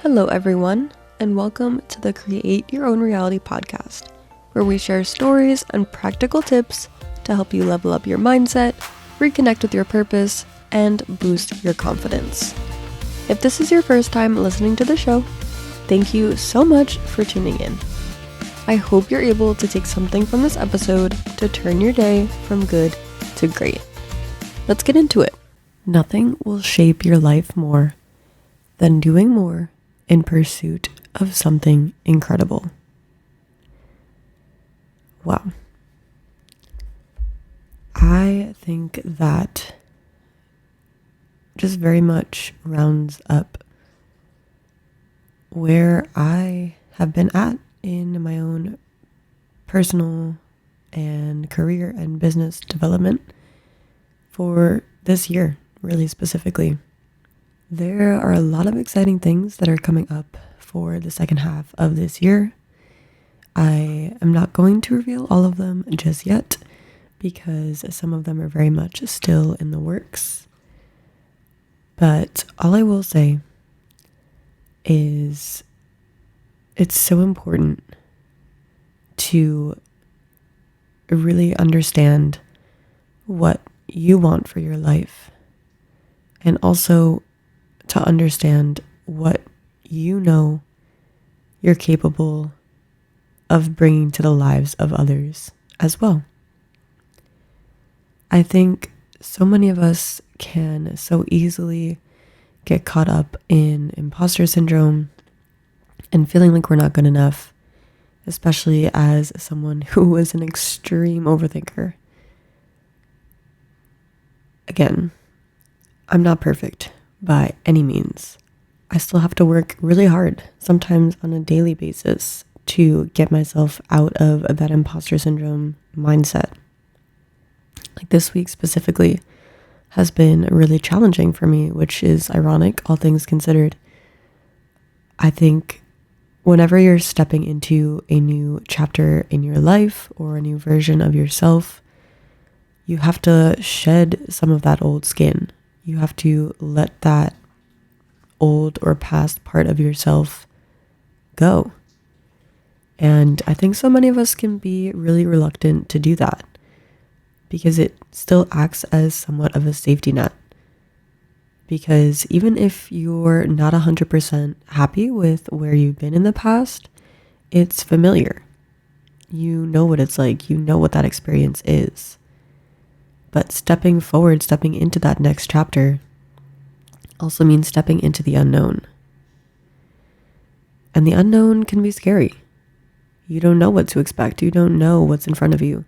Hello, everyone, and welcome to the Create Your Own Reality podcast, where we share stories and practical tips to help you level up your mindset, reconnect with your purpose, and boost your confidence. If this is your first time listening to the show, thank you so much for tuning in. I hope you're able to take something from this episode to turn your day from good to great. Let's get into it. Nothing will shape your life more than doing more in pursuit of something incredible. Wow. I think that just very much rounds up where I have been at in my own personal and career and business development for this year, really specifically. There are a lot of exciting things that are coming up for the second half of this year. I am not going to reveal all of them just yet because some of them are very much still in the works. But all I will say is it's so important to really understand what you want for your life, and also to understand what you know you're capable of bringing to the lives of others as well. I think so many of us can so easily get caught up in imposter syndrome and feeling like we're not good enough, especially as someone who is an extreme overthinker. Again, I'm not perfect by any means. I still have to work really hard, sometimes on a daily basis, to get myself out of that imposter syndrome mindset. Like this week specifically has been really challenging for me, which is ironic, all things considered. I think whenever you're stepping into a new chapter in your life or a new version of yourself, you have to shed some of that old skin. You have to let that old or past part of yourself go. And I think so many of us can be really reluctant to do that because it still acts as somewhat of a safety net. Because even if you're not 100% happy with where you've been in the past, it's familiar. You know what it's like. You know what that experience is. But stepping forward, stepping into that next chapter also means stepping into the unknown. And the unknown can be scary. You don't know what to expect. You don't know what's in front of you.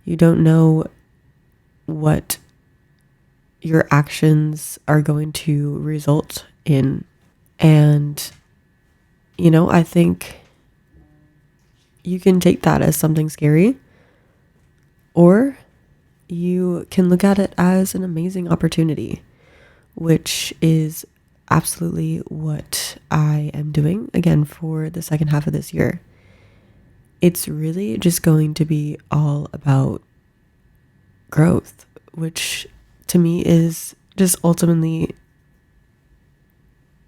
You don't know what your actions are going to result in. And, I think you can take that as something scary, or you can look at it as an amazing opportunity, which is absolutely what I am doing again for the second half of this year. It's really just going to be all about growth, which to me is just ultimately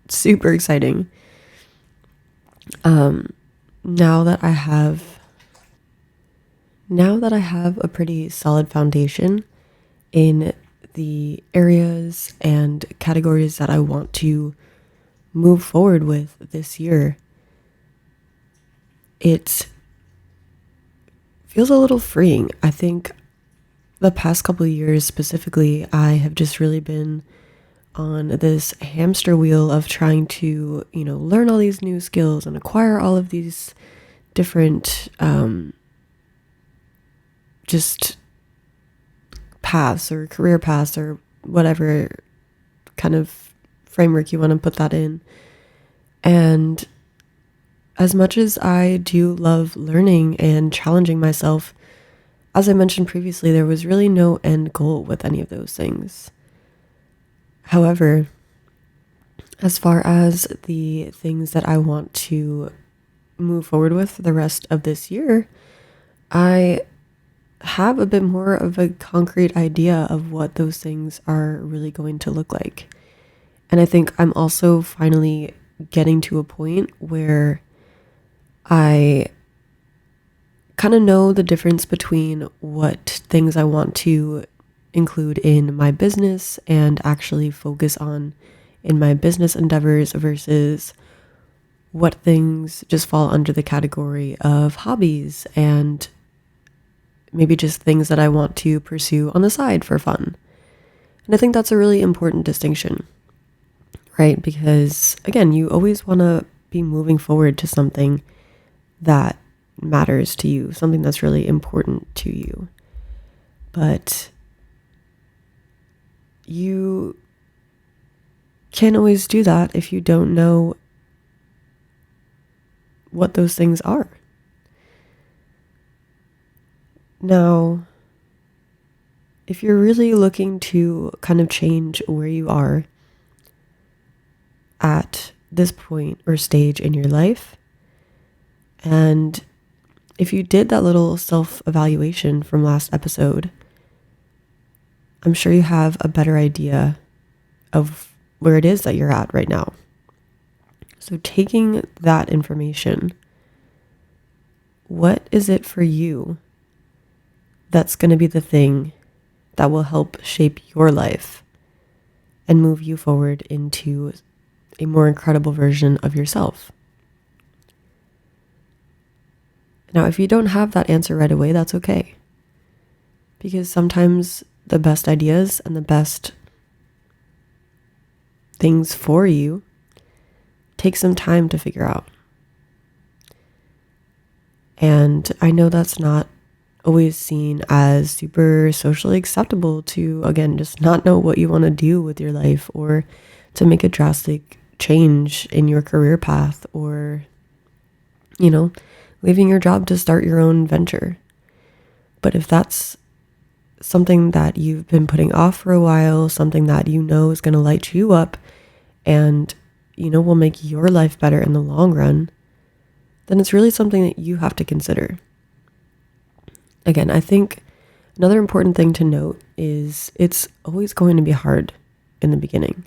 super exciting. Now that I have a pretty solid foundation in the areas and categories that I want to move forward with this year, it feels a little freeing. I think the past couple of years specifically, I have just really been on this hamster wheel of trying to, learn all these new skills and acquire all of these different just paths or career paths or whatever kind of framework you want to put that in. And as much as I do love learning and challenging myself, as I mentioned previously, there was really no end goal with any of those things. However, as far as the things that I want to move forward with for the rest of this year, I have a bit more of a concrete idea of what those things are really going to look like. And I think I'm also finally getting to a point where I kind of know the difference between what things I want to include in my business and actually focus on in my business endeavors versus what things just fall under the category of hobbies and maybe just things that I want to pursue on the side for fun. And I think that's a really important distinction, right? Because again, you always want to be moving forward to something that matters to you, something that's really important to you. But you can't always do that if you don't know what those things are. Now, if you're really looking to kind of change where you are at this point or stage in your life, and if you did that little self-evaluation from last episode, I'm sure you have a better idea of where it is that you're at right now. So taking that information, what is it for you that's going to be the thing that will help shape your life and move you forward into a more incredible version of yourself? Now, if you don't have that answer right away, that's okay. Because sometimes the best ideas and the best things for you take some time to figure out. And I know that's not always seen as super socially acceptable to, again, just not know what you want to do with your life or to make a drastic change in your career path or, leaving your job to start your own venture. But if that's something that you've been putting off for a while, something that you know is going to light you up and, will make your life better in the long run, then it's really something that you have to consider. Again, I think another important thing to note is it's always going to be hard in the beginning.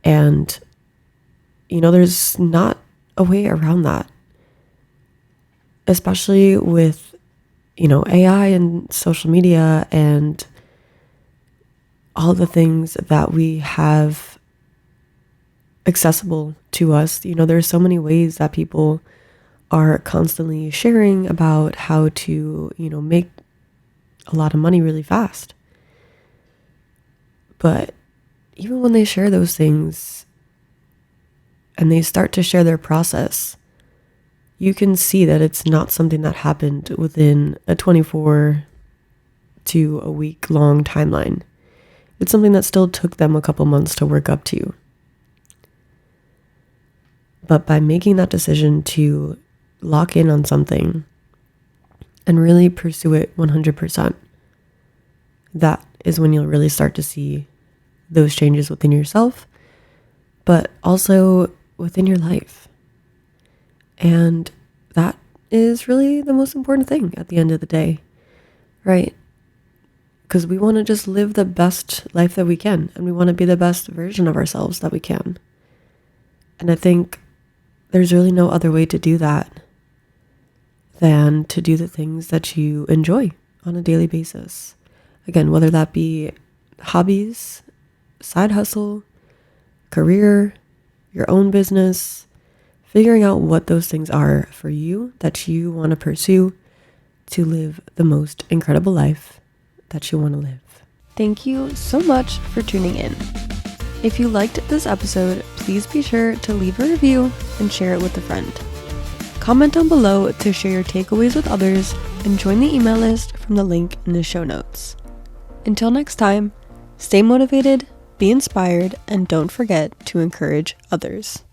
And, there's not a way around that. Especially with, AI and social media and all the things that we have accessible to us. There's so many ways that people are constantly sharing about how to, make a lot of money really fast. But even when they share those things and they start to share their process, you can see that it's not something that happened within a 24 to a week long timeline. It's something that still took them a couple months to work up to. But by making that decision to lock in on something and really pursue it 100%, that is when you'll really start to see those changes within yourself, but also within your life. And that is really the most important thing at the end of the day, right? Because we want to just live the best life that we can, and we want to be the best version of ourselves that we can. And I think there's really no other way to do that than to do the things that you enjoy on a daily basis. Again, whether that be hobbies, side hustle, career, your own business, figuring out what those things are for you that you want to pursue to live the most incredible life that you want to live. Thank you so much for tuning in. If you liked this episode, please be sure to leave a review and share it with a friend. Comment down below to share your takeaways with others and join the email list from the link in the show notes. Until next time, stay motivated, be inspired, and don't forget to encourage others.